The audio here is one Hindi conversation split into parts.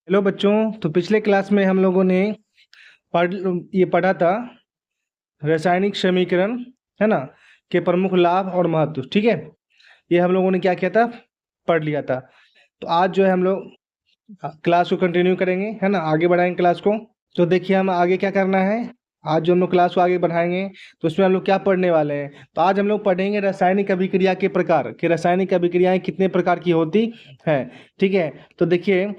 हेलो बच्चों। तो पिछले क्लास में हम लोगों ने पढ़ ये पढ़ा था रासायनिक समीकरण, है ना, के प्रमुख लाभ और महत्व। ठीक है, ये हम लोगों ने क्या किया था, पढ़ लिया था। तो आज जो है हम लोग क्लास को कंटिन्यू करेंगे, है ना, आगे बढ़ाएंगे क्लास को। तो देखिए हम आगे क्या करना है। आज जो हम लोग क्लास को आगे बढ़ाएंगे तो उसमें हम लोग क्या पढ़ने वाले हैं। तो आज हम लोग पढ़ेंगे रासायनिक अभिक्रिया के प्रकार, कि रासायनिक अभिक्रियाएं कितने प्रकार की होती हैं। ठीक है, तो देखिए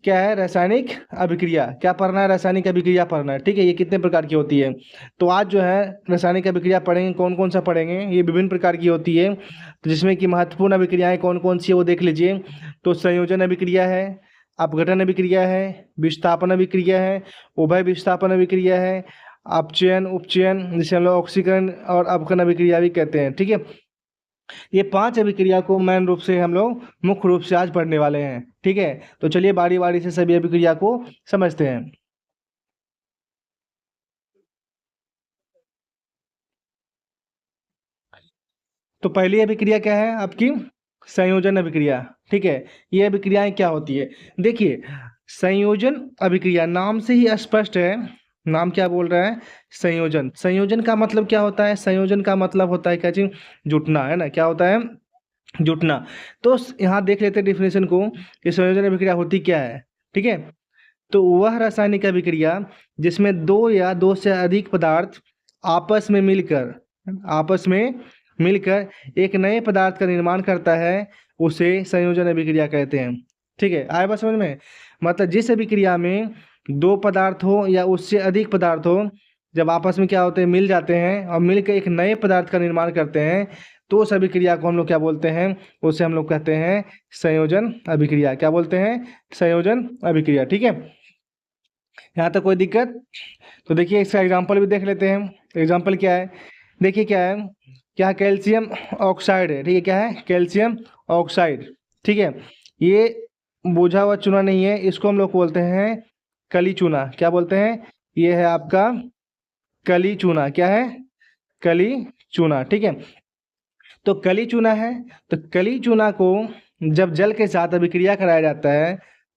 क्या है रासायनिक अभिक्रिया, क्या पढ़ना है, रासायनिक अभिक्रिया पढ़ना है। ठीक है, ये कितने प्रकार की होती है। तो आज जो है रासायनिक अभिक्रिया पढ़ेंगे, कौन कौन सा पढ़ेंगे, ये विभिन्न प्रकार की होती है। तो जिसमें कि महत्वपूर्ण अभिक्रियाएं कौन कौन सी है वो देख लीजिए। तो संयोजन अभिक्रिया है, अपघटन अभिक्रिया है, विस्थापन अभिक्रिया है, उभय विस्थापन अभिक्रिया है, अपचयन उपचयन, जिसे हम लोग ऑक्सीकरण और अपघटन अभिक्रिया भी कहते हैं। ठीक है, ये 5 अभिक्रिया को मेन रूप से हम लोग मुख्य रूप से आज पढ़ने वाले हैं। ठीक है, तो चलिए बारी बारी से सभी अभिक्रिया को समझते हैं। तो पहली अभिक्रिया क्या है आपकी, संयोजन अभिक्रिया। ठीक है, ये अभिक्रियाएं क्या होती है, देखिए संयोजन अभिक्रिया नाम से ही स्पष्ट है। नाम क्या बोल रहा है, संयोजन। संयोजन का मतलब क्या होता है, संयोजन का मतलब होता है क्या चीज, जुटना, है ना, क्या होता है, जुटना। तो यहाँ देख लेते हैं डिफिनेशन को कि संयोजन अभिक्रिया होती क्या है। ठीक है, तो वह रासायनिक अभिक्रिया जिसमें दो या दो से अधिक पदार्थ आपस में मिलकर आपस में मिलकर एक नए पदार्थ का निर्माण करता है, उसे संयोजन अभिक्रिया कहते हैं। ठीक है, आए बात समझ में। मतलब जिस अभिक्रिया में दो पदार्थ हो या उससे अधिक पदार्थ हो, जब आपस में क्या होते हैं, मिल जाते हैं और मिलकर एक नए पदार्थ का निर्माण करते हैं, तो उस अभिक्रिया को हम लोग क्या बोलते हैं, उसे हम लोग कहते हैं संयोजन अभिक्रिया। क्या बोलते हैं, संयोजन अभिक्रिया। ठीक है, यहाँ तक कोई दिक्कत। तो देखिए इसका एग्जांपल भी देख लेते हैं। एग्जांपल क्या है, देखिए क्या है, क्या कैल्शियम ऑक्साइड है। ठीक है, क्या है, कैल्शियम ऑक्साइड। ठीक है, ये बुझा हुआ चूना नहीं है, इसको हम लोग बोलते हैं कली चूना। क्या बोलते हैं, ये है आपका कली चूना। क्या है, कली चूना। ठीक है, तो कली चूना है। तो कली चूना को जब जल के साथ अभिक्रिया कराया जाता है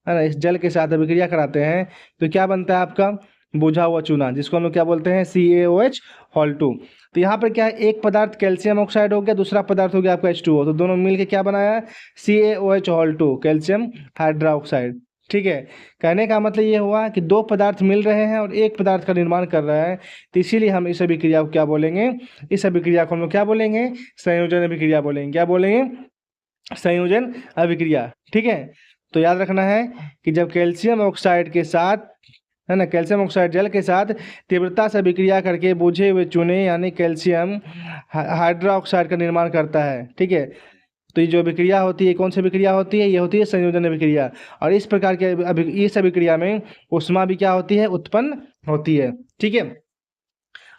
ना, इस जल के साथ अभिक्रिया कराते हैं तो क्या बनता है आपका, बुझा हुआ चूना, जिसको हम लोग क्या बोलते हैं, CaOH हॉल 2। तो यहाँ पर क्या है, एक पदार्थ कैल्शियम ऑक्साइड हो गया, दूसरा पदार्थ हो गया आपका H2O, तो दोनों मिलके क्या बनाया, CaOH हॉल 2, कैल्शियम हाइड्रोक्साइड। ठीक है, कहने का मतलब ये हुआ कि दो पदार्थ मिल रहे हैं और एक पदार्थ का निर्माण कर रहा है, तो इसीलिए हम इस अभिक्रिया को क्या बोलेंगे, इस अभिक्रिया को हम लोग क्या बोलेंगे, संयोजन अभिक्रिया बोलेंगे। क्या बोलेंगे, संयोजन अभिक्रिया। ठीक है, तो याद रखना है कि जब कैल्शियम ऑक्साइड के साथ, है ना, कैल्शियम ऑक्साइड जल के साथ तीव्रता से अभिक्रिया करके बुझे हुए चूने यानी कैल्शियम हाइड्रोक्साइड का निर्माण करता है। ठीक है, तो ये जो अभिक्रिया होती है, कौन सी अभिक्रिया होती है, ये होती है संयोजन अभिक्रिया। और इस प्रकार के इस अभिक्रिया में ऊष्मा भी क्या होती है, उत्पन्न होती है। ठीक है,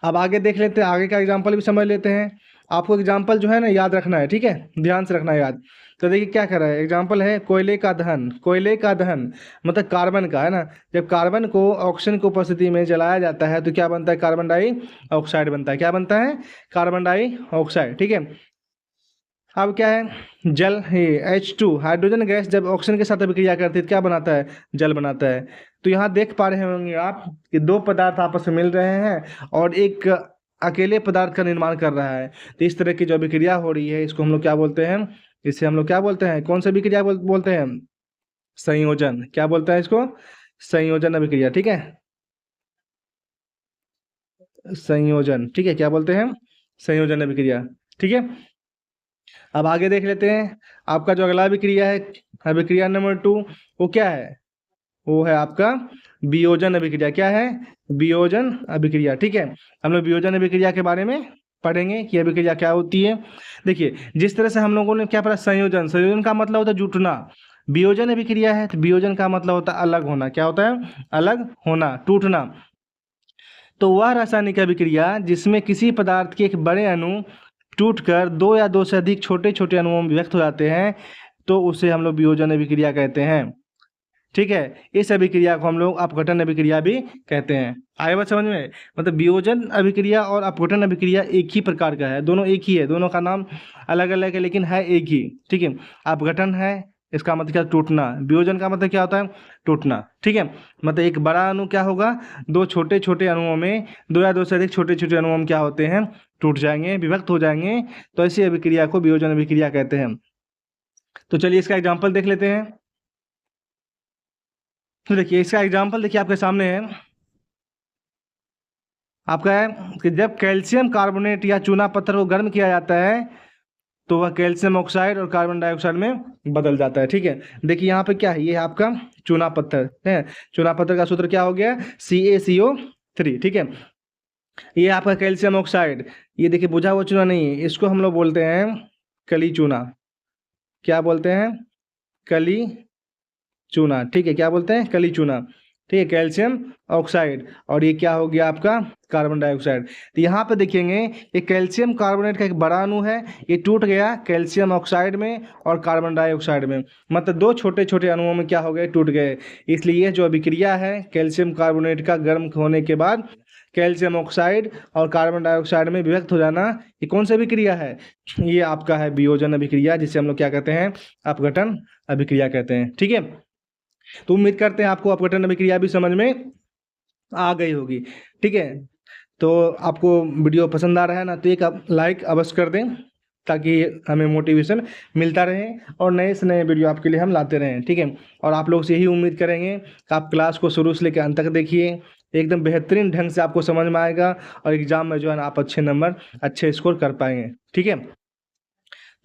अब आगे देख लेते हैं, आगे का एग्जाम्पल भी समझ लेते हैं। आपको एग्जाम्पल जो है ना याद रखना है। ठीक है, ध्यान से रखना है याद। तो देखिए क्या कर रहा है, एग्जाम्पल है कोयले का दहन। कोयले का दहन मतलब कार्बन का, है ना, जब कार्बन को ऑक्सीजन की उपस्थिति में जलाया जाता है तो क्या बनता है, कार्बन डाइऑक्साइड बनता है। क्या बनता है, कार्बन डाइऑक्साइड। ठीक है, अब क्या है, जल, ये H2 हाइड्रोजन गैस जब ऑक्सीजन के साथ अभिक्रिया करती है तो क्या बनाता है, जल बनाता है। तो यहाँ देख पा रहे होंगे आप कि दो पदार्थ आपस में मिल रहे हैं और एक अकेले पदार्थ का निर्माण कर रहा है। तो इस तरह की जो अभिक्रिया हो रही है इसको हम लोग क्या बोलते हैं, इसे हम लोग क्या बोलते हैं, कौन सी अभिक्रिया बोलते हैं, संयोजन। क्या बोलते हैं इसको, संयोजन अभिक्रिया। ठीक है, संयोजन। ठीक है, क्या बोलते हैं, संयोजन अभिक्रिया। ठीक है, अब आगे देख लेते हैं। आपका जो अगला अभिक्रिया है, अभिक्रिया नंबर 2, वो क्या है, वो है आपका वियोजन अभिक्रिया। क्या है, वियोजन अभिक्रिया। ठीक है, हम लोग वियोजन अभिक्रिया के बारे में पढ़ेंगे कि अभिक्रिया क्या होती है। देखिए जिस तरह से हम लोगों ने क्या पढ़ा, संयोजन, संयोजन का मतलब होता है जुटना। वियोजन अभिक्रिया है तो वियोजन का मतलब होता है अलग होना। क्या होता है, अलग होना, टूटना। तो वह रासायनिक अभिक्रिया जिसमें किसी पदार्थ के एक बड़े अणु टूटकर दो या दो से अधिक छोटे छोटे अणुओं में व्यक्त हो जाते हैं, तो उसे हम लोग वियोजन अभिक्रिया कहते हैं। ठीक है, इस अभिक्रिया को हम लोग अपघटन अभिक्रिया भी कहते हैं। आए बात समझ में। मतलब वियोजन अभिक्रिया और अपघटन अभिक्रिया एक ही प्रकार का है, दोनों एक ही है, दोनों का नाम अलग अलग है लेकिन है एक ही। ठीक है, अपघटन है इसका मतलब क्या, टूटना। वियोजन का मतलब क्या होता है, टूटना। ठीक है, मतलब एक बड़ा अणु क्या होगा, दो छोटे छोटे अणुओं में, दो या दो से अधिक छोटे छोटे अणुओं में क्या होते हैं, टूट जाएंगे, विभक्त हो जाएंगे। तो ऐसी अभिक्रिया को वियोजन अभिक्रिया कहते हैं। तो चलिए इसका एग्जाम्पल देख लेते हैं। तो देखिए इसका एग्जाम्पल देखिए आपके सामने है। आपका है कि जब कैल्शियम कार्बोनेट या चूना पत्थर को गर्म किया जाता है तो वह कैल्शियम ऑक्साइड और कार्बन डाइऑक्साइड में बदल जाता है। ठीक है, देखिए यहाँ पे क्या है, ये है आपका चूना पत्थर है। चूना पत्थर का सूत्र क्या हो गया, CaCO3। ठीक है, ये आपका कैल्शियम ऑक्साइड, ये देखिए बुझा हुआ चूना नहीं है, इसको हम लोग बोलते हैं कली चूना। क्या बोलते हैं, कली चूना। ठीक है, क्या बोलते हैं, कली चूना। ठीक है, कैल्शियम ऑक्साइड, और ये क्या हो गया आपका कार्बन डाइऑक्साइड। तो यहाँ पे देखेंगे ये कैल्शियम कार्बोनेट का एक बड़ा अणु है, ये टूट गया कैल्शियम ऑक्साइड में और कार्बन डाइऑक्साइड में, मतलब दो छोटे छोटे अणुओं में क्या हो गए, टूट गए। इसलिए ये जो अभिक्रिया है कैल्शियम कार्बोनेट का गर्म होने के बाद कैल्शियम ऑक्साइड और कार्बन डाइऑक्साइड में विभक्त हो जाना, ये कौन सी अभिक्रिया है, ये आपका है वियोजन अभिक्रिया, जिसे हम लोग क्या कहते हैं, अपघटन अभिक्रिया कहते हैं। ठीक है, तो उम्मीद करते हैं आपको अपघटन अभिक्रिया भी समझ में आ गई होगी। ठीक है, तो आपको वीडियो पसंद आ रहा है ना, तो एक आप लाइक अवश्य कर दें ताकि हमें मोटिवेशन मिलता रहे और नए से नए वीडियो आपके लिए हम लाते रहें। ठीक है, और आप लोग से यही उम्मीद करेंगे कि आप क्लास को शुरू से लेकर अंत तक देखिए, एकदम बेहतरीन ढंग से आपको समझ में आएगा और एग्जाम में जो है ना आप अच्छे नंबर अच्छे स्कोर कर पाएंगे। ठीक है,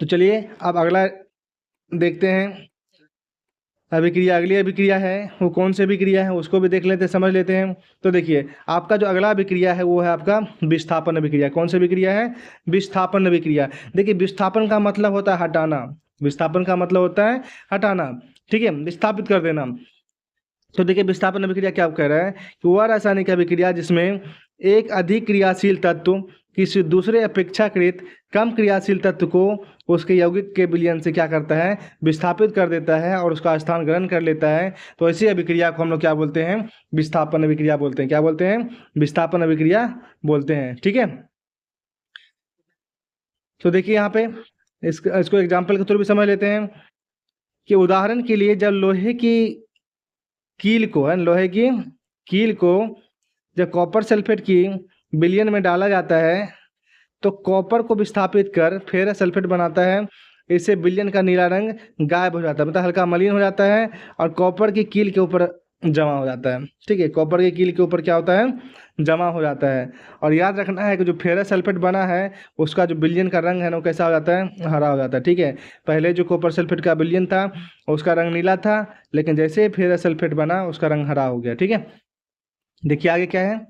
तो चलिए अब अगला देखते हैं अभिक्रिया। अगली अभिक्रिया है वो कौन सी अभिक्रिया है उसको भी देख लेते हैं, समझ लेते हैं। तो देखिए आपका जो अगला अभिक्रिया है वो है आपका विस्थापन अभिक्रिया। कौन सी अभिक्रिया है, विस्थापन अभिक्रिया। देखिए विस्थापन का मतलब होता है हटाना, विस्थापन का मतलब होता है हटाना। ठीक है, विस्थापित कर देना। तो देखिए विस्थापन अभिक्रिया क्या कह रहा है कि वह रासायनिक अभिक्रिया जिसमें एक अधिक क्रियाशील तत्व किसी दूसरे अपेक्षाकृत कम क्रियाशील तत्व को उसके यौगिक के विलयन से क्या करता है, विस्थापित कर देता है और उसका स्थान ग्रहण कर लेता है। तो ऐसी अभिक्रिया को हम लोग क्या बोलते हैं, विस्थापन अभिक्रिया बोलते हैं। क्या बोलते हैं, विस्थापन अभिक्रिया बोलते हैं। ठीक है, तो देखिए यहाँ पे इसको एग्जाम्पल के थ्रू भी समझ लेते हैं कि उदाहरण के लिए जब लोहे की कील को है, लोहे की कील को जब कॉपर सल्फेट की विलयन में डाला जाता है तो कॉपर को विस्थापित कर फेरस सल्फेट बनाता है। इससे विलयन का नीला रंग गायब हो जाता है, मतलब हल्का मलिन हो जाता है और कॉपर की कील के ऊपर जमा हो जाता है। ठीक है, कॉपर की कील के ऊपर क्या होता है, जमा हो जाता है। और याद रखना है कि जो फेरस सल्फेट बना है उसका जो विलयन का रंग है ना वो कैसा हो जाता है, हरा हो जाता है। ठीक है, पहले जो कॉपर सल्फेट का विलयन था उसका रंग नीला था, लेकिन जैसे ही फेरस सल्फेट बना उसका रंग हरा हो गया। ठीक है, देखिए आगे क्या है,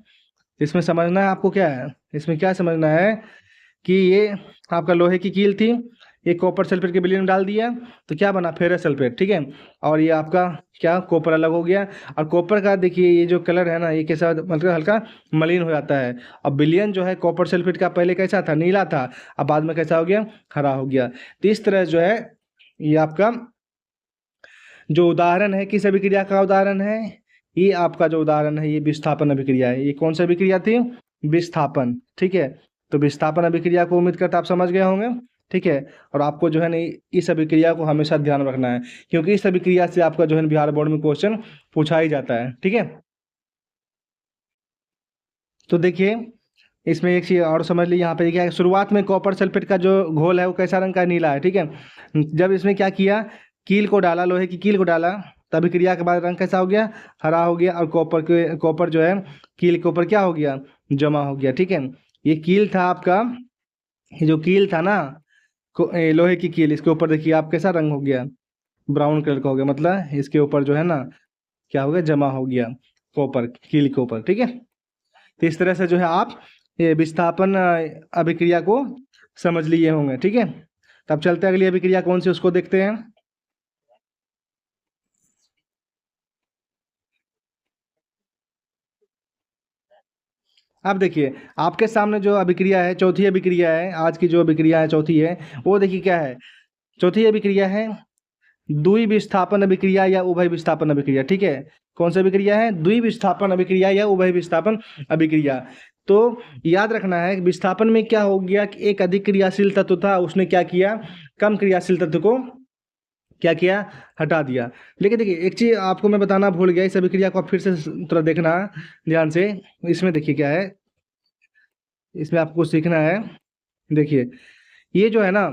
इसमें समझना है आपको, क्या है इसमें, क्या समझना है कि ये आपका लोहे की कील थी, ये कॉपर सल्फेट के विलयन में डाल दिया तो क्या बना, फेरस सल्फेट। ठीक है, और ये आपका क्या, कॉपर अलग हो गया। और कॉपर का देखिए ये जो कलर है ना ये कैसा, मतलब हल्का मलिन हो जाता है। अब विलयन जो है कॉपर सल्फेट का पहले कैसा था, नीला था, अब बाद में कैसा हो गया, हरा हो गया। तो इस तरह जो है ये आपका जो उदाहरण है किस अभिक्रिया का उदाहरण है, ये आपका जो उदाहरण है ये विस्थापन अभिक्रिया है। ये कौन सी अभिक्रिया थी, विस्थापन। ठीक है, तो विस्थापन अभिक्रिया को उम्मीद करता आप समझ गए होंगे। ठीक है, और आपको जो है ना इस अभिक्रिया को हमेशा ध्यान रखना है क्योंकि इस अभिक्रिया से आपका जो है बिहार बोर्ड में क्वेश्चन पूछा ही जाता है। ठीक है, तो देखिए इसमें एक चीज और समझ ली, यहाँ पे क्या है, शुरुआत में कॉपर सल्फेट का जो घोल है वो कैसा रंग का है, नीला है। ठीक है, जब इसमें क्या किया, कील को डाला, लोहे की कील को डाला, तभी क्रिया के बाद रंग कैसा हो गया, हरा हो गया और कॉपर जो है कील के ऊपर क्या हो गया, जमा हो गया। ठीक है, ये कील था आपका, ये जो कील था ना लोहे की कील, इसके ऊपर देखिए आप कैसा रंग हो गया, ब्राउन कलर का हो गया, मतलब इसके ऊपर जो है ना क्या हो गया, जमा हो गया कॉपर कील के ऊपर। ठीक है, तो इस तरह से जो है आप ये विस्थापन अभिक्रिया को समझ लिए होंगे। ठीक है, तब चलते हैं अगली अभिक्रिया कौन सी उसको देखते हैं। अब देखिए आपके सामने जो अभिक्रिया है, चौथी अभिक्रिया है, आज की जो अभिक्रिया है चौथी है, वो देखिए क्या है, चौथी अभिक्रिया है द्विविस्थापन अभिक्रिया या उभय विस्थापन अभिक्रिया। ठीक है, कौन सी अभिक्रिया है, द्विविस्थापन अभिक्रिया या उभय विस्थापन अभिक्रिया। तो याद रखना है विस्थापन में क्या हो गया कि एक अधिक क्रियाशील तत्व था, उसने क्या किया, कम क्रियाशील तत्व को क्या किया, हटा दिया। लेकिन देखिए एक चीज़ आपको मैं बताना भूल गया, इस अभिक्रिया को आप फिर से थोड़ा देखना ध्यान से। इसमें देखिए क्या है, इसमें आपको सीखना है। देखिए ये जो है ना,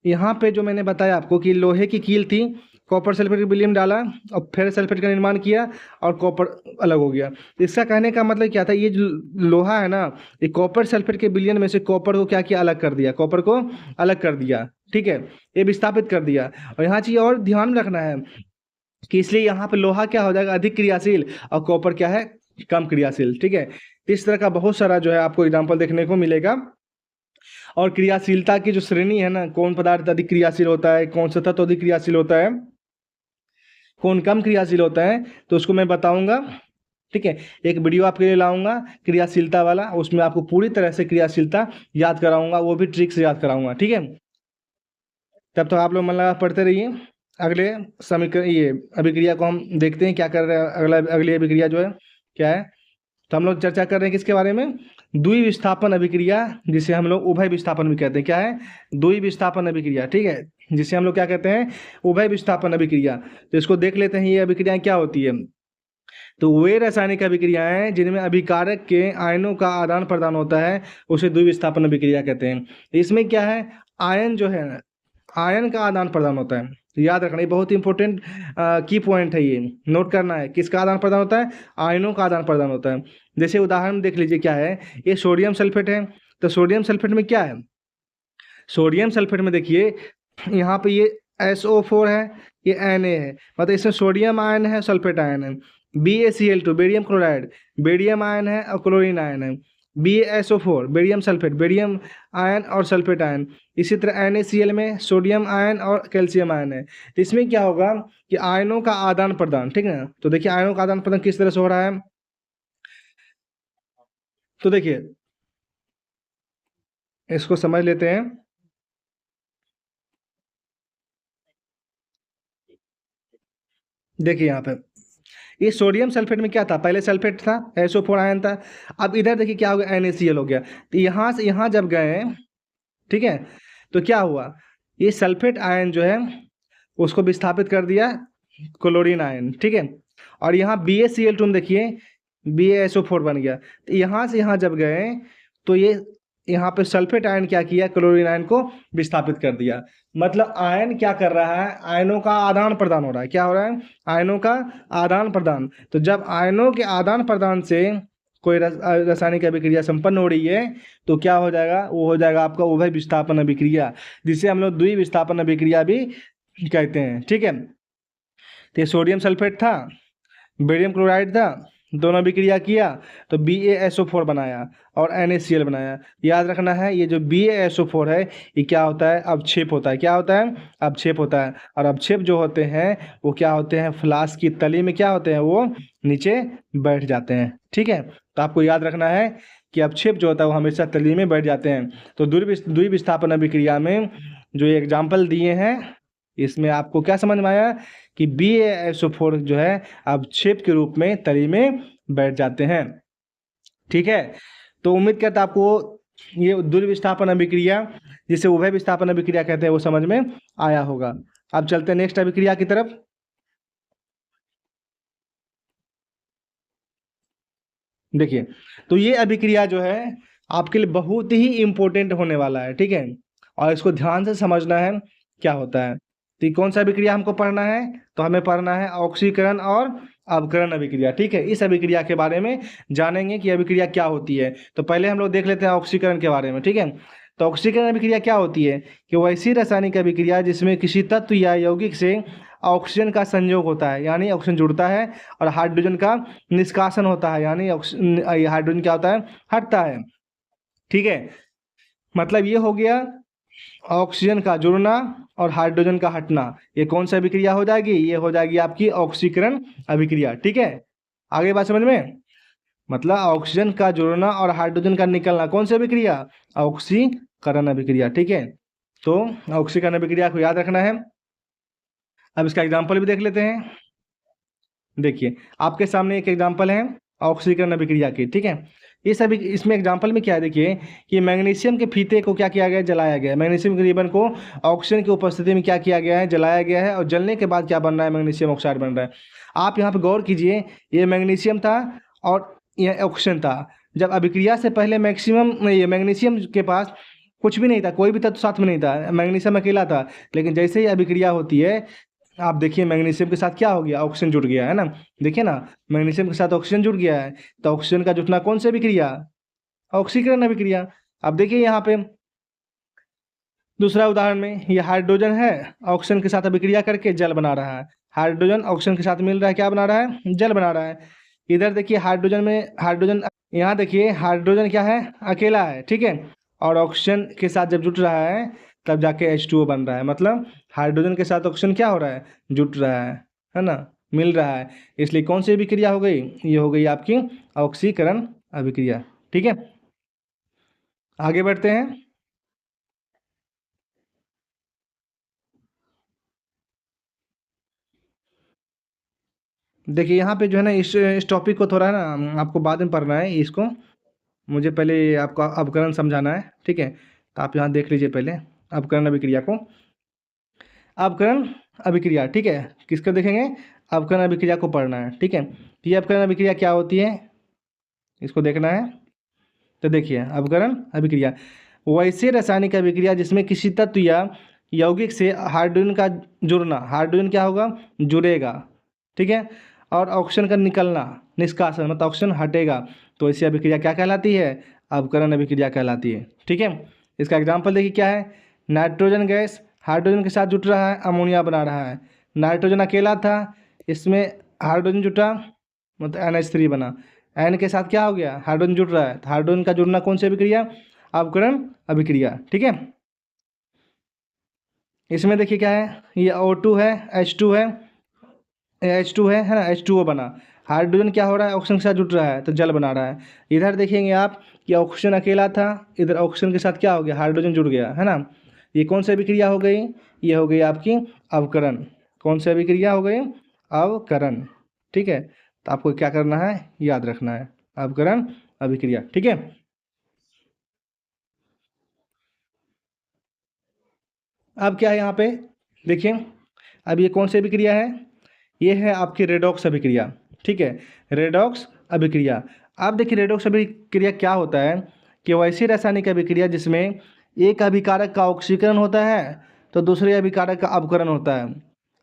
यहाँ पे जो मैंने बताया आपको कि लोहे की कील थी, कॉपर सल्फेट का विलयन डाला और फेरस सल्फेट का निर्माण किया और कॉपर अलग हो गया। इसका कहने का मतलब क्या था, ये जो लोहा है ना, ये कॉपर सल्फेट के विलयन में से कॉपर को क्या किया, अलग कर दिया, कॉपर को अलग कर दिया, ठीक है, ये विस्थापित कर दिया। और यहाँ चीज़ और ध्यान में रखना है कि इसलिए यहाँ पे लोहा क्या हो जाएगा, अधिक क्रियाशील, और कॉपर क्या है, कम क्रियाशील, ठीक है। तो इस तरह का बहुत सारा जो है आपको एग्जाम्पल देखने को मिलेगा। और क्रियाशीलता की जो श्रेणी है ना, कौन पदार्थ अधिक क्रियाशील होता है, कौन सा तत्व अधिक क्रियाशील होता है, कौन कम क्रियाशील होता है, तो उसको मैं बताऊंगा, ठीक है। एक वीडियो आपके लिए लाऊंगा क्रियाशीलता वाला, उसमें आपको पूरी तरह से क्रियाशीलता याद कराऊंगा, वो भी ट्रिक से याद कराऊंगा, ठीक है। तब तो आप लोग मन लगा पढ़ते रहिए। अगले समीकरण, ये अभिक्रिया को हम देखते हैं क्या कर रहे हैं। अगली अभिक्रिया जो है क्या है, तो हम लोग चर्चा कर रहे हैं किसके बारे में, द्विविस्थापन अभिक्रिया, जिसे हम लोग उभय विस्थापन भी कहते हैं। क्या है, द्विविस्थापन अभिक्रिया, ठीक है, जिसे हम लोग क्या कहते हैं, उभय विस्थापन अभिक्रिया। तो इसको देख लेते हैं, ये अभिक्रियाएं क्या होती है। तो वे रासायनिक अभिक्रियाएं जिनमें अभिकारक के आयनों का आदान प्रदान होता है, उसे द्विविस्थापन अभिक्रिया कहते हैं। इसमें क्या है, आयन जो है, आयन का आदान प्रदान होता है। याद रखना, ये बहुत इंपॉर्टेंट की पॉइंट है, ये नोट करना है। किसका आदान प्रदान होता है, आयनों का आदान प्रदान होता है। जैसे उदाहरण देख लीजिए, क्या है, ये सोडियम सल्फेट है। तो सोडियम सल्फेट में क्या है, सोडियम सल्फेट में देखिए यहाँ पे ये SO4 है, ये Na है, मतलब इसमें सोडियम आयन है, सल्फेट आयन है। BaCl2 barium chloride, barium ion है और क्लोरीन आयन है। BaSO4 barium sulphate, barium ion और सल्फेट आयन। इसी तरह NaCl में सोडियम आयन और कैल्शियम आयन है। तो इसमें क्या होगा कि आयनों का आदान प्रदान, ठीक है ना। तो देखिए आयनों का आदान प्रदान किस तरह से हो रहा है, तो देखिए इसको समझ लेते हैं। देखिए यहाँ पे ये सोडियम सल्फेट में क्या था, पहले सल्फेट था, SO4 आयन था। अब इधर देखिए क्या हो गया, NaCl हो गया। तो यहाँ से यहाँ जब गए, ठीक है, तो क्या हुआ, ये सल्फेट आयन जो है उसको विस्थापित कर दिया क्लोरीन आयन, ठीक है। और यहाँ BaCl2 में देखिए BaSO4 बन गया। तो यहाँ से यहाँ जब गए, तो ये यहाँ पे सल्फेट आयन क्या किया, क्लोरीन आयन को विस्थापित कर दिया। मतलब आयन क्या कर रहा है, आयनों का आदान प्रदान हो रहा है। क्या हो रहा है, आयनों का आदान प्रदान। तो जब आयनों के आदान प्रदान से कोई रासायनिक अभिक्रिया संपन्न हो रही है, तो क्या हो जाएगा, वो हो जाएगा आपका उभय विस्थापन अभिक्रिया, जिसे हम लोग द्विविस्थापन अभिक्रिया भी कहते हैं, ठीक है। तो ये सोडियम सल्फेट था, बेरियम क्लोराइड था, दोनों अभिक्रिया किया तो BaSO4 बनाया और NaCl बनाया। याद रखना है, ये जो BaSO4 है, ये क्या होता है, अवक्षेप होता है। क्या होता है, अवक्षेप होता है। और अवक्षेप जो होते हैं वो क्या होते हैं, फ्लास्क की तली में क्या होते हैं, वो नीचे बैठ जाते हैं, ठीक है। तो आपको याद रखना है कि अवक्षेप जो होता है वो हमेशा तली में बैठ जाते हैं। तो द्विविस्थापन अभिक्रिया में जो ये एग्जाम्पल दिए हैं, इसमें आपको क्या समझ में आया कि BaSO4 जो है अवक्षेप के रूप में तली में बैठ जाते हैं, ठीक है। तो उम्मीद करता आपको ये द्विविस्थापन अभिक्रिया, जिसे उभय विस्थापन अभिक्रिया कहते हैं, वो समझ में आया होगा। अब चलते हैं नेक्स्ट अभिक्रिया की तरफ। देखिए तो ये अभिक्रिया जो है आपके लिए बहुत ही इम्पोर्टेंट होने वाला है, ठीक है, और इसको ध्यान से समझना है क्या होता है। तो ये कौन सा अभिक्रिया हमको पढ़ना है, तो हमें पढ़ना है ऑक्सीकरण और अवकरण अभिक्रिया, ठीक है। इस अभिक्रिया के बारे में जानेंगे कि अभिक्रिया क्या होती है। तो पहले हम लोग देख लेते हैं ऑक्सीकरण के बारे में, ठीक है। तो ऑक्सीकरण अभिक्रिया क्या होती है कि वो ऐसी रासायनिक अभिक्रिया जिसमें किसी तत्व या यौगिक से ऑक्सीजन का संयोग होता है, यानी ऑक्सीजन जुड़ता है, और हाइड्रोजन का निष्कासन होता है, यानी हाइड्रोजन क्या होता है, हटता है, ठीक है। मतलब ये हो गया ऑक्सीजन का जुड़ना और हाइड्रोजन का हटना। ये कौन सी अभिक्रिया हो जाएगी, ये हो जाएगी आपकी ऑक्सीकरण अभिक्रिया, ठीक है। आगे बात समझ में, मतलब ऑक्सीजन का जुड़ना और हाइड्रोजन का निकलना, कौन सी अभिक्रिया, ऑक्सीकरण अभिक्रिया, ठीक है। तो ऑक्सीकरण अभिक्रिया को याद रखना है। अब इसका एग्जाम्पल भी देख लेते हैं। देखिए आपके सामने एक एग्जाम्पल है ऑक्सीकरण अभिक्रिया की, ठीक है। ये सभी इसमें एग्जांपल में क्या है, देखिए कि मैग्नीशियम के फीते को क्या किया गया है, जलाया गया है। मैग्नीशियम के रिबन को ऑक्सीजन की उपस्थिति में क्या किया गया है, जलाया गया है, और जलने के बाद क्या बन रहा है, मैग्नीशियम ऑक्साइड बन रहा है। आप यहाँ पे गौर कीजिए, ये मैग्नीशियम था और यह ऑक्सीजन था। जब अभिक्रिया से पहले मैक्सिमम ये मैग्नीशियम के पास कुछ भी नहीं था, कोई भी तत्व साथ में नहीं था, मैग्नीशियम अकेला था। लेकिन जैसे ही अभिक्रिया होती है, आप देखिए मैग्नीशियम के साथ क्या हो गया, ऑक्सीजन जुड़ गया है ना। देखिए ना, मैग्नीशियम के साथ ऑक्सीजन जुड़ गया है, तो ऑक्सीजन का जुटना कौन सी अभिक्रिया, ऑक्सीकरण अभिक्रिया। अब देखिए यहाँ पे दूसरा उदाहरण में, ये हाइड्रोजन है, ऑक्सीजन के साथ अभिक्रिया करके जल बना रहा है। हाइड्रोजन ऑक्सीजन के साथ मिल रहा है, क्या बना रहा है, जल बना रहा है। इधर देखिए हाइड्रोजन में हाइड्रोजन, यहाँ देखिए हाइड्रोजन क्या है, अकेला है, ठीक है। और ऑक्सीजन के साथ जब जुट रहा है तब जाके H2O बन रहा है। मतलब हाइड्रोजन के साथ ऑक्सीजन क्या हो रहा है, जुट रहा है ना, मिल रहा है। इसलिए कौन सी अभिक्रिया हो गई, ये हो गई आपकी ऑक्सीकरण अभिक्रिया। ठीक है, आगे बढ़ते हैं। देखिए यहाँ पे जो है ना, इस टॉपिक को थोड़ा है ना आपको बाद में पढ़ना है इसको, मुझे पहले आपको अवकरण समझाना है, ठीक है। तो आप यहाँ देख लीजिए पहले अवकरण अभिक्रिया को। अवकरण अभिक्रिया, ठीक है, किसको देखेंगे, अवकरण अभिक्रिया को पढ़ना है, ठीक है। तो ये अवकरण अभिक्रिया क्या होती है, इसको देखना है। तो देखिए अवकरण अभिक्रिया वैसे रासायनिक अभिक्रिया जिसमें किसी तत्व या यौगिक से हाइड्रोजन का जुड़ना, हाइड्रोजन क्या होगा, जुड़ेगा, ठीक है, और ऑक्सीजन का निकलना, निष्कासन मतलब ऑक्सीजन हटेगा, तो ऐसी अभिक्रिया क्या कहलाती है, अवकरण अभिक्रिया कहलाती है, ठीक है। इसका एग्जाम्पल देखिए क्या है, नाइट्रोजन गैस हाइड्रोजन के साथ जुट रहा है, अमोनिया बना रहा है। नाइट्रोजन अकेला था, इसमें हाइड्रोजन जुटा, मतलब NH3 बना। एन के साथ क्या हो गया, हाइड्रोजन जुड़ रहा है, तो हाइड्रोजन का जुड़ना कौन सी अभिक्रिया, अवकरण अभिक्रिया, ठीक है। इसमें देखिए क्या है, ये O2 है, H2 है, H2 है ना, H2O बना। हाइड्रोजन क्या हो रहा है, ऑक्सीजन के साथ जुड़ रहा है, तो जल बना रहा है। इधर देखेंगे आप कि ऑक्सीजन अकेला था, इधर ऑक्सीजन के साथ क्या हो गया, हाइड्रोजन जुड़ गया है ना। ये कौन सी अभिक्रिया हो गई, ये हो गई आपकी अवकरण। कौन सी अभिक्रिया हो गई, अवकरण, ठीक है। तो आपको क्या करना है, याद रखना है, अवकरण अभिक्रिया, ठीक है। अब क्या है यहाँ पे, देखिए अब ये कौन सी अभिक्रिया है, ये है आपकी रेडॉक्स अभिक्रिया, ठीक है, रेडॉक्स अभिक्रिया। अब देखिए रेडॉक्स अभिक्रिया क्या होता है, कि वैसी रासायनिक अभिक्रिया जिसमें एक अभिकारक का ऑक्सीकरण होता है तो दूसरे अभिकारक का अपकरण होता है,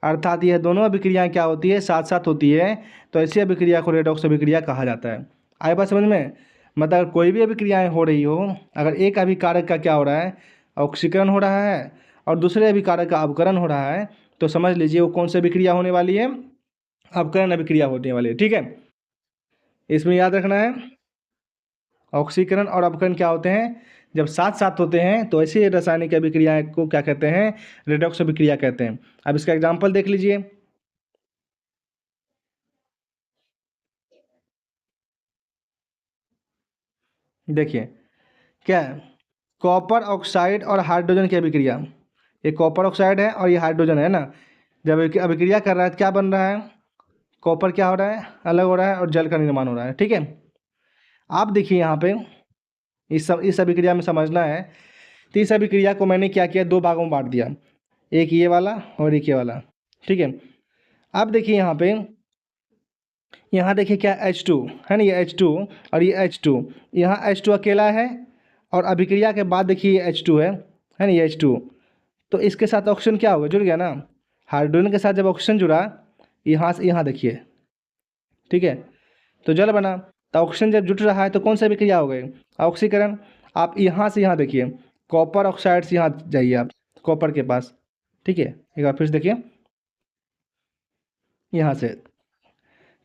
अर्थात यह दोनों अभिक्रियाएं क्या होती है, साथ साथ होती है, तो ऐसी अभिक्रिया को रेडॉक्स अभिक्रिया कहा जाता है। आए बात समझ में, मतलब अगर कोई भी अभिक्रियाएं हो रही हो, अगर एक अभिकारक का क्या हो रहा है, ऑक्सीकरण हो रहा है, और दूसरे अभिकारक का अपकरण हो रहा है, तो समझ लीजिए वो कौन सी अभिक्रिया होने वाली है, अपकरण अभिक्रिया होने वाली है, ठीक है। इसमें याद रखना है, ऑक्सीकरण और अपकरण क्या होते हैं, जब साथ साथ होते हैं तो ऐसी रासायनिक अभिक्रिया को क्या कहते हैं, रेडॉक्स अभिक्रिया कहते हैं। अब इसका एग्जाम्पल देख लीजिए। देखिए क्या है, कॉपर ऑक्साइड और हाइड्रोजन की अभिक्रिया, ये कॉपर ऑक्साइड है और ये हाइड्रोजन है ना। जब अभिक्रिया कर रहा है तो क्या बन रहा है, कॉपर क्या हो रहा है, अलग हो रहा है, और जल का निर्माण हो रहा है, ठीक है। आप देखिए यहाँ पे इस अभिक्रिया में समझना है, तो इस अभिक्रिया को मैंने क्या किया, दो भागों में बांट दिया, एक ये वाला और एक ये वाला, ठीक है। अब देखिए यहाँ पे, यहाँ देखिए क्या H2 है ना, ये H2 और ये H2, यहाँ H2 अकेला है, और अभिक्रिया के बाद देखिए ये H2 है ना, ये H2, तो इसके साथ ऑक्सीजन क्या होगा, जुड़ गया ना। हाइड्रोजन के साथ जब ऑक्सीजन जुड़ा, यहाँ से यहाँ देखिए, ठीक है, तो जल बना। तो ऑक्सीजन जब जुट रहा है तो कौन सा अभिक्रिया हो गई, ऑक्सीकरण। आप यहाँ से यहाँ देखिए, कॉपर ऑक्साइड से यहाँ जाइए आप, कॉपर के पास, ठीक है, एक बार फिर से देखिए, यहाँ से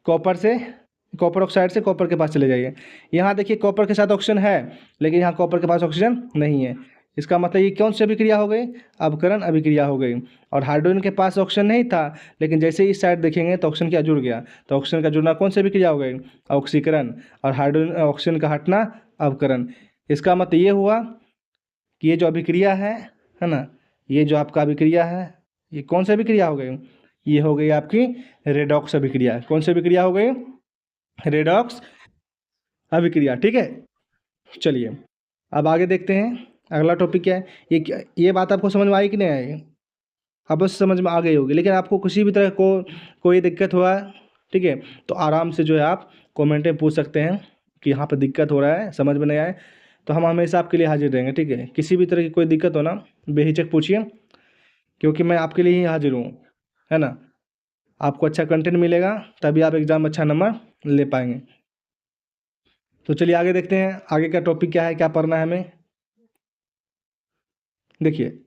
कॉपर से, कॉपर ऑक्साइड से कॉपर के पास चले जाइए। यहाँ देखिए कॉपर के साथ ऑक्सीजन है, लेकिन यहाँ कॉपर के पास ऑक्सीजन नहीं है। इसका मतलब ये कौन सी अभिक्रिया हो गई, अवकरण अभिक्रिया हो गई। और हाइड्रोजन के पास ऑक्सीजन नहीं था, लेकिन जैसे ही इस साइड देखेंगे तो ऑक्सीजन क्या जुड़ गया, तो ऑक्सीजन का जुड़ना कौन सी अभिक्रिया हो गई, ऑक्सीकरण, और हाइड्रोजन ऑक्सीजन का हटना अवकरण। इसका मतलब ये हुआ कि ये जो अभिक्रिया है ना, ये जो आपका अभिक्रिया है, ये कौन सी अभिक्रिया हो गई, ये हो गई आपकी रेडॉक्स अभिक्रिया। कौन सी अभिक्रिया हो गई, रेडॉक्स अभिक्रिया, ठीक है। चलिए अब आगे देखते हैं अगला टॉपिक क्या है। ये बात आपको समझ में आई कि नहीं आई? अब बस समझ में आ गई होगी, लेकिन आपको किसी भी तरह को कोई दिक्कत हुआ, ठीक है, तो आराम से जो है आप कमेंट में पूछ सकते हैं कि यहाँ पर दिक्कत हो रहा है, समझ में नहीं आए, तो हम हमेशा आपके लिए हाजिर रहेंगे, ठीक है। किसी भी तरह की कोई दिक्कत हो ना, बेहिचक पूछिए, क्योंकि मैं आपके लिए ही हाजिर हूँ, है ना। आपको अच्छा कंटेंट मिलेगा तभी आप एग्ज़ाम अच्छा नंबर ले पाएंगे। तो चलिए आगे देखते हैं आगे का टॉपिक क्या है, क्या पढ़ना है हमें। देखिए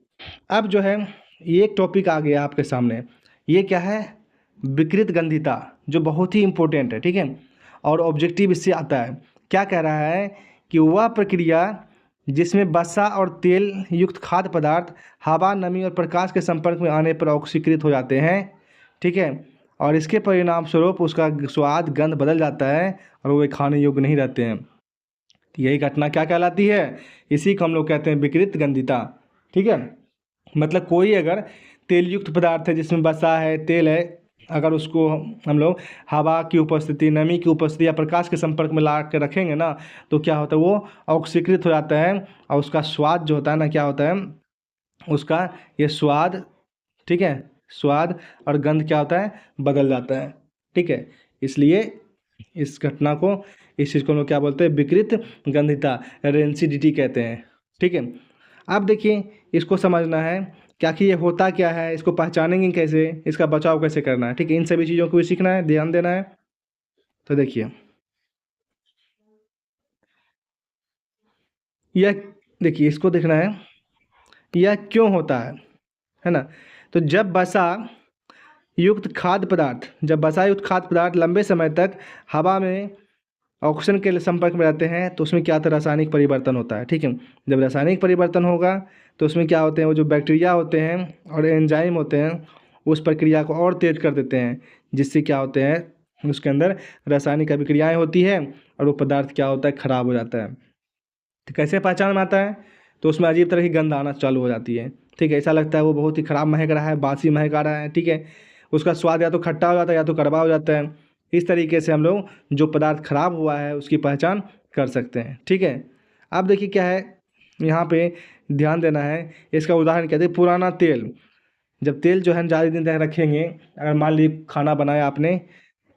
अब जो है ये एक टॉपिक आ गया आपके सामने, ये क्या है, विकृत गंधिता, जो बहुत ही इम्पोर्टेंट है, ठीक है, और ऑब्जेक्टिव इससे आता है। क्या कह रहा है कि वह प्रक्रिया जिसमें वसा और तेल युक्त खाद्य पदार्थ हवा, नमी और प्रकाश के संपर्क में आने पर ऑक्सीकृत हो जाते हैं, ठीक है, और इसके परिणाम स्वरूप उसका स्वाद, गंध बदल जाता है और वे खाने योग्य नहीं रहते हैं। तो यही घटना क्या कहलाती है, इसी को हम लोग कहते हैं विकृत गंधिता, ठीक है। मतलब कोई अगर तेल युक्त पदार्थ है जिसमें वसा है, तेल है, अगर उसको हम लोग हवा की उपस्थिति, नमी की उपस्थिति या प्रकाश के संपर्क में ला के रखेंगे ना, तो क्या होता है, वो ऑक्सीकृत हो जाता है और उसका स्वाद जो होता है ना, क्या होता है उसका, ये स्वाद, ठीक है, स्वाद और गंध क्या होता है, बदल जाता है, ठीक है। इसलिए इस घटना को, इस चीज़ को हम लोग क्या बोलते हैं, विकृत गंधिता, रेंसिडिटी कहते हैं, ठीक है। अब देखिए इसको समझना है क्या कि ये होता क्या है, इसको पहचानेंगे कैसे, इसका बचाव कैसे करना है, ठीक है, इन सभी चीज़ों को भी सीखना है, ध्यान देना है। तो देखिए यह, देखिए इसको देखना है यह क्यों होता है ना। तो जब वसा युक्त खाद्य पदार्थ लंबे समय तक हवा में ऑक्सीजन के संपर्क में रहते हैं तो उसमें क्या होता है, रासायनिक परिवर्तन होता है, ठीक है। जब रासायनिक परिवर्तन होगा तो उसमें क्या होते हैं, वो जो बैक्टीरिया होते हैं और एंजाइम होते हैं उस प्रक्रिया को और तेज कर देते हैं, जिससे क्या होते हैं, उसके अंदर रासायनिक अभिक्रियाएं होती है और वो पदार्थ क्या होता है, खराब हो जाता है। तो कैसे पहचान में आता है, तो उसमें अजीब तरह की गंध आना चालू हो जाती है, ठीक है, ऐसा लगता है वो बहुत ही खराब महक रहा है, बासी महक आ रहा है, ठीक है। उसका स्वाद या तो खट्टा हो जाता है या तो कड़वा हो जाता है। इस तरीके से हम लोग जो पदार्थ खराब हुआ है उसकी पहचान कर सकते हैं, ठीक है। अब देखिए क्या है, यहाँ पे ध्यान देना है, इसका उदाहरण कहते हैं पुराना तेल। जब तेल जो है ज़्यादा दिन तक रखेंगे, अगर मान लीजिए खाना बनाया आपने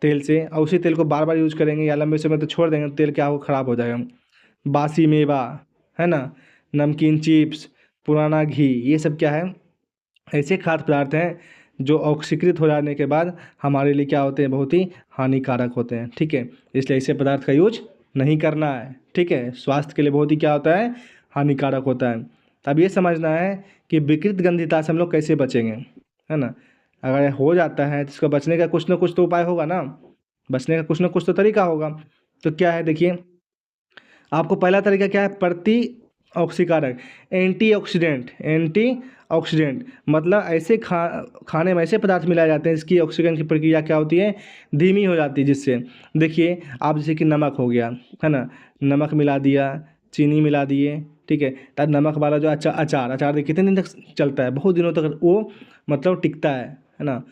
तेल से और उसी तेल को बार बार यूज करेंगे या लंबे समय तो छोड़ देंगे, तो तेल क्या हो, खराब हो जाएगा। बासी मेवा, है ना, नमकीन चिप्स, पुराना घी, ये सब क्या है, ऐसे खाद्य पदार्थ हैं जो ऑक्सीकृत हो जाने के बाद हमारे लिए क्या होते हैं, बहुत ही हानिकारक होते हैं, ठीक है। इसलिए ऐसे पदार्थ का यूज नहीं करना है, ठीक है, स्वास्थ्य के लिए बहुत ही क्या होता है, हानिकारक होता है। तब ये समझना है कि विकृत गंधिता से हम लोग कैसे बचेंगे, है ना। अगर हो जाता है तो इसको बचने का कुछ ना कुछ तो उपाय होगा ना, बचने का कुछ ना कुछ तो तरीका होगा। तो क्या है देखिए, आपको पहला तरीका क्या है, प्रति ऑक्सीकारक, एंटी ऑक्सीडेंट मतलब ऐसे खाने में ऐसे पदार्थ मिलाए जाते हैं जिसकी ऑक्सीजन की प्रक्रिया क्या होती है, धीमी हो जाती है, जिससे देखिए आप जैसे कि नमक हो गया, है ना, नमक मिला दिया, चीनी मिला दिए, ठीक है, तब नमक वाला जो अचार अचार देखिए कितने दिन तक चलता है, बहुत दिनों तक वो मतलब टिकता है ना।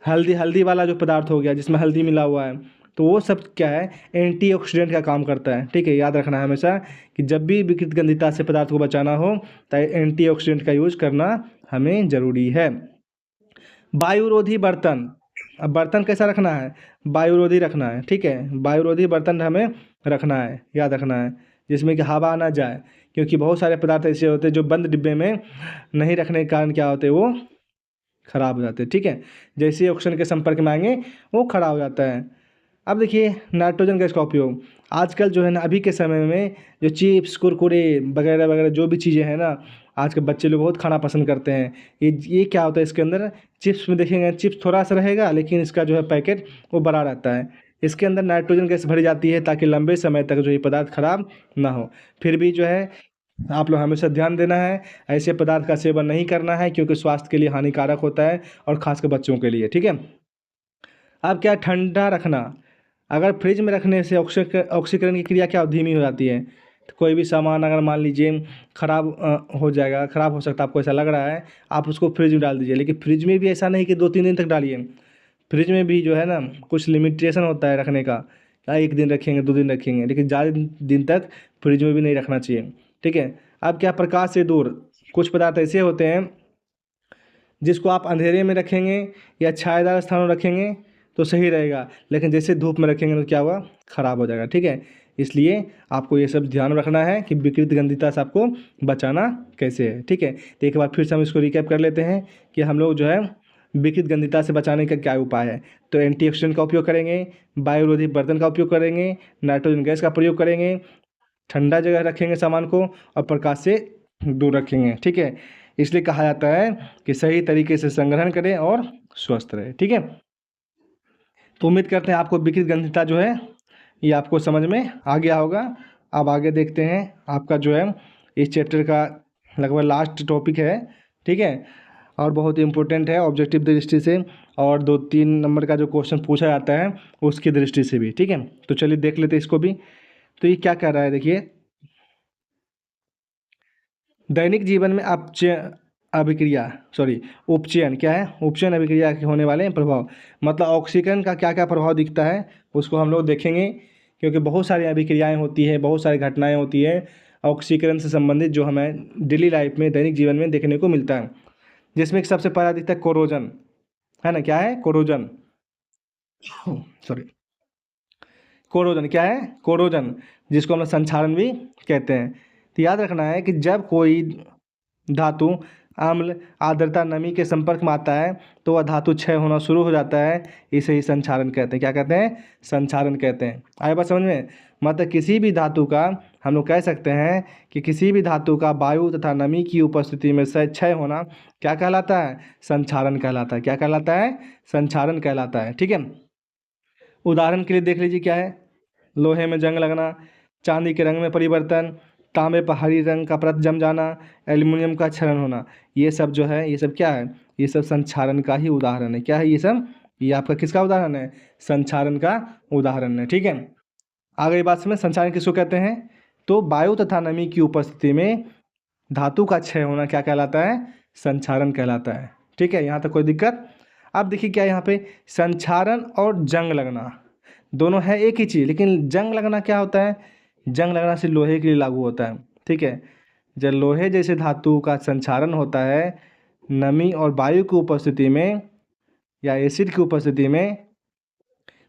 हल्दी हल्दी वाला जो पदार्थ हो गया जिसमें हल्दी मिला हुआ है, तो वो सब क्या है, एंटीऑक्सीडेंट का काम करता है, ठीक है। याद रखना है हमेशा कि जब भी विकृत गंधिता से पदार्थ को बचाना हो तो एंटीऑक्सीडेंट का यूज करना हमें ज़रूरी है। वायुरोधी बर्तन, अब बर्तन कैसा रखना है, वायुरोधी रखना है, ठीक है, वायुरोधी बर्तन हमें रखना है, याद रखना है, जिसमें कि हवा ना जाए, क्योंकि बहुत सारे पदार्थ ऐसे होते हैं जो बंद डिब्बे में नहीं रखने के कारण क्या होते हैं, वो खराब हो जाते हैं, ठीक है। जैसे ही ऑक्सीजन के संपर्क में आएंगे वो खड़ा हो जाता है। अब देखिए नाइट्रोजन गैस का उपयोग, आजकल जो है ना, अभी के समय में जो चिप्स, कुरकुरे वगैरह वगैरह जो भी चीज़ें हैं ना, आज के बच्चे लोग बहुत खाना पसंद करते हैं। ये क्या होता है, इसके अंदर चिप्स में देखेंगे, चिप्स थोड़ा सा रहेगा लेकिन इसका जो है पैकेट वो बड़ा रहता है। इसके अंदर नाइट्रोजन गैस भरी जाती है ताकि लंबे समय तक जो ये पदार्थ खराब ना हो। फिर भी जो है आप लोग हमेशा ध्यान देना है, ऐसे पदार्थ का सेवन नहीं करना है क्योंकि स्वास्थ्य के लिए हानिकारक होता है और खासकर बच्चों के लिए, ठीक है। अब क्या, ठंडा रखना, अगर फ्रिज में रखने से ऑक्सीकरण की क्रिया क्या धीमी हो जाती है, तो कोई भी सामान अगर मान लीजिए खराब हो जाएगा, खराब हो सकता है, आपको ऐसा लग रहा है, आप उसको फ्रिज में डाल दीजिए, लेकिन फ्रिज में भी ऐसा नहीं कि 2-3 दिन तक डालिए, फ्रिज में भी जो है ना कुछ लिमिटेशन होता है रखने का, क्या 1 दिन रखेंगे, 2 दिन रखेंगे, लेकिन ज़्यादा दिन तक फ्रिज में भी नहीं रखना चाहिए। ठीक है। अब क्या, प्रकाश से दूर, कुछ पदार्थ ऐसे होते हैं जिसको आप अंधेरे में रखेंगे या छायादार स्थानों में रखेंगे तो सही रहेगा, लेकिन जैसे धूप में रखेंगे तो क्या हुआ, खराब हो जाएगा। ठीक है। इसलिए आपको ये सब ध्यान रखना है कि विकृत गंधिता से आपको बचाना कैसे है। ठीक है। तो एक बार फिर से हम इसको रिकैप कर लेते हैं कि हम लोग जो है विकृत गंधिता से बचाने का क्या उपाय है। तो एंटीऑक्सीडेंट का उपयोग करेंगे, वायुरोधी बर्तन का उपयोग करेंगे, नाइट्रोजन गैस का प्रयोग करेंगे, ठंडा जगह रखेंगे सामान को, और प्रकाश से दूर रखेंगे। ठीक है। इसलिए कहा जाता है कि सही तरीके से संग्रहण करें और स्वस्थ रहे। ठीक है। तो उम्मीद करते हैं आपको विकृत गंधिता जो है ये आपको समझ में आ गया होगा। अब आगे देखते हैं, आपका जो है इस चैप्टर का लगभग लास्ट टॉपिक है। ठीक है। और बहुत ही इम्पोर्टेंट है ऑब्जेक्टिव दृष्टि से, और 2-3 नंबर का जो क्वेश्चन पूछा जाता है उसकी दृष्टि से भी। ठीक है। तो चलिए देख लेते हैं इसको भी। तो ये क्या कह रहा है, देखिए, दैनिक जीवन में उपचयन क्या है, उपचयन अभिक्रिया के होने वाले प्रभाव, मतलब ऑक्सीकरण का क्या क्या प्रभाव दिखता है उसको हम लोग देखेंगे, क्योंकि बहुत सारी अभिक्रियाएं होती है, बहुत सारी घटनाएं होती है ऑक्सीकरण से संबंधित जो हमें डेली लाइफ में, दैनिक जीवन में देखने को मिलता है। जिसमें कि सबसे पहला दिखता है कोरोजन, है ना, क्या है कोरोजन, सॉरी, कोरोजन क्या है, कोरोजन, जिसको हम लोग संक्षारण भी कहते हैं। तो याद रखना है कि जब कोई धातु अम्ल, आर्द्रता, नमी के संपर्क में आता है तो वह धातु क्षय होना शुरू हो जाता है। इसे ही संक्षारण कहते हैं। क्या कहते हैं, संक्षारण कहते हैं। आए बात समझ में, मतलब किसी भी धातु का, हम लोग कह सकते हैं कि किसी भी धातु का वायु तथा नमी की उपस्थिति में क्षय होना क्या कहलाता है, संक्षारण कहलाता है। क्या कहलाता है, संक्षारण कहलाता है। ठीक है। उदाहरण के लिए देख लीजिए, क्या है, लोहे में जंग लगना, चांदी के रंग में परिवर्तन, तांबे पर हरी रंग का परत जम जाना, एल्युमिनियम का क्षरण होना, ये सब जो है, ये सब क्या है, ये सब संक्षारण का ही उदाहरण है। क्या है ये सब, ये आपका किसका उदाहरण है, संक्षारण का उदाहरण है। ठीक है। आगे बात समझ, संक्षारण किसको कहते हैं, तो वायु तथा नमी की उपस्थिति में धातु का क्षय होना क्या कहलाता है, संक्षारण कहलाता है। ठीक है। यहाँ तक कोई दिक्कत। अब देखिए क्या यहाँ पे, संक्षारण और जंग लगना दोनों है एक ही चीज़, लेकिन जंग लगना क्या होता है, जंग लगना सिर्फ लोहे के लिए लागू होता है। ठीक है। जब लोहे जैसे धातु का संक्षारण होता है नमी और वायु की उपस्थिति में या एसिड की उपस्थिति में,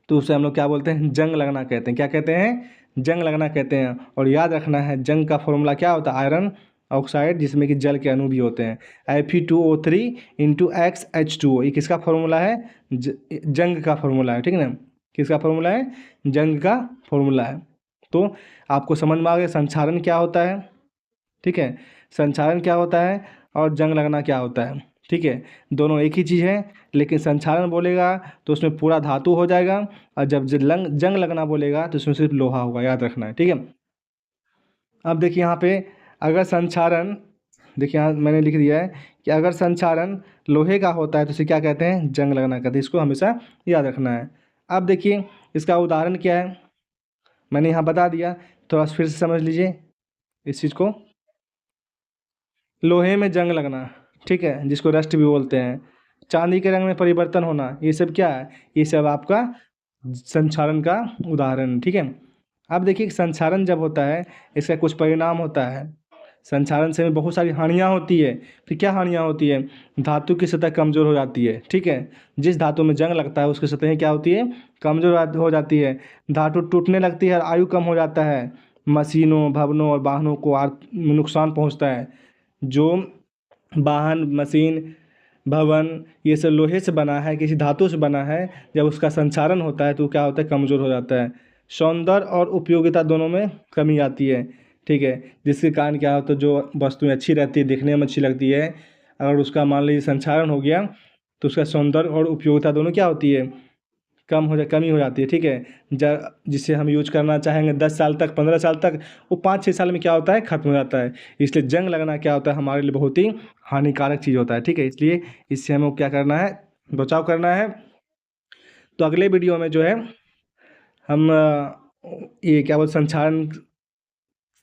तो उसे हम लोग क्या बोलते हैं, जंग लगना कहते हैं। क्या कहते हैं, जंग लगना कहते हैं। और याद रखना है जंग का फॉर्मूला क्या होता है, आयरन ऑक्साइड, जिसमें कि जल के अणु भी होते हैं, Fe2O3 इंटू XH2O, ये किसका फॉर्मूला है, जंग का फॉर्मूला है। ठीक है ना, किसका फॉर्मूला है, जंग का फॉर्मूला है। तो आपको समझ में आ गया संक्षारण क्या होता है। ठीक है, संक्षारण क्या होता है और जंग लगना क्या होता है। ठीक है, दोनों एक ही चीज़ है, लेकिन संक्षारण बोलेगा तो उसमें पूरा धातु हो जाएगा, और जब जंग लगना बोलेगा तो उसमें सिर्फ लोहा होगा। याद रखना है। ठीक है। अब देखिए यहाँ पे, अगर संक्षारण, देखिए यहाँ मैंने लिख दिया है कि अगर संक्षारण लोहे का होता है तो इसे क्या कहते हैं, जंग लगना कहते हैं। इसको हमेशा याद रखना है। अब देखिए इसका उदाहरण क्या है, मैंने यहाँ बता दिया, थोड़ा फिर से समझ लीजिए इस चीज़ को। लोहे में जंग लगना, ठीक है, जिसको रस्ट भी बोलते हैं, चांदी के रंग में परिवर्तन होना, ये सब क्या है, ये सब आपका संक्षारण का उदाहरण है। ठीक है। अब देखिए संक्षारण जब होता है इसका कुछ परिणाम होता है। संक्षारण से बहुत सारी हानियाँ होती है। फिर क्या हानियाँ होती है, धातु की सतह कमज़ोर हो जाती है। ठीक है, जिस धातु में जंग लगता है उसकी सतहें क्या होती है, कमज़ोर हो जाती है, धातु टूटने लगती है और आयु कम हो जाता है, मशीनों, भवनों और वाहनों को नुकसान पहुंचता है। जो वाहन, मशीन, भवन, ये सब लोहे से बना है, किसी धातु से बना है, जब उसका संक्षारण होता है तो क्या होता है, कमज़ोर हो जाता है। सौंदर्य और उपयोगिता दोनों में कमी आती है। ठीक है, जिसके कारण क्या होता है, जो वस्तुएं अच्छी रहती है, दिखने में अच्छी लगती है, अगर उसका मान लीजिए संक्षारण हो गया तो उसका सौंदर्य और उपयोगिता दोनों क्या होती है, कमी हो जाती है। ठीक है, जिसे हम यूज करना चाहेंगे 10 साल तक, 15 साल तक, वो 5-6 साल में क्या होता है, ख़त्म हो जाता है। इसलिए जंग लगना क्या होता है, हमारे लिए बहुत ही हानिकारक चीज़ होता है। ठीक है, इसलिए इससे हमें क्या करना है, बचाव करना है। तो अगले वीडियो में जो है हम ये क्या बोलते, संक्षारण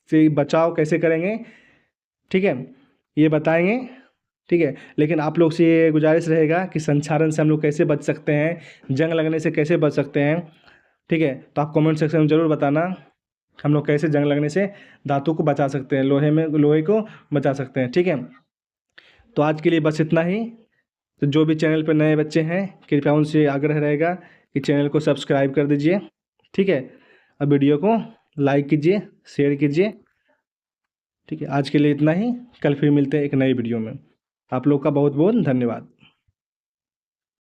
से बचाव कैसे करेंगे, ठीक है, ये बताएंगे। ठीक है, लेकिन आप लोग से ये गुजारिश रहेगा कि संक्षारण से हम लोग कैसे बच सकते हैं, जंग लगने से कैसे बच सकते हैं। ठीक है, तो आप कमेंट सेक्शन में ज़रूर बताना। हम लोग कैसे जंग लगने से धातु को बचा सकते हैं, लोहे को बचा सकते हैं। ठीक है, तो आज के लिए बस इतना ही। तो जो भी चैनल पर नए बच्चे हैं, कृपया उनसे आग्रह रहेगा कि चैनल को सब्सक्राइब कर दीजिए। ठीक है, अब वीडियो को लाइक कीजिए, शेयर कीजिए। ठीक है, आज के लिए इतना ही। कल फिर मिलते हैं एक नई वीडियो में। आप लोग का बहुत बहुत धन्यवाद।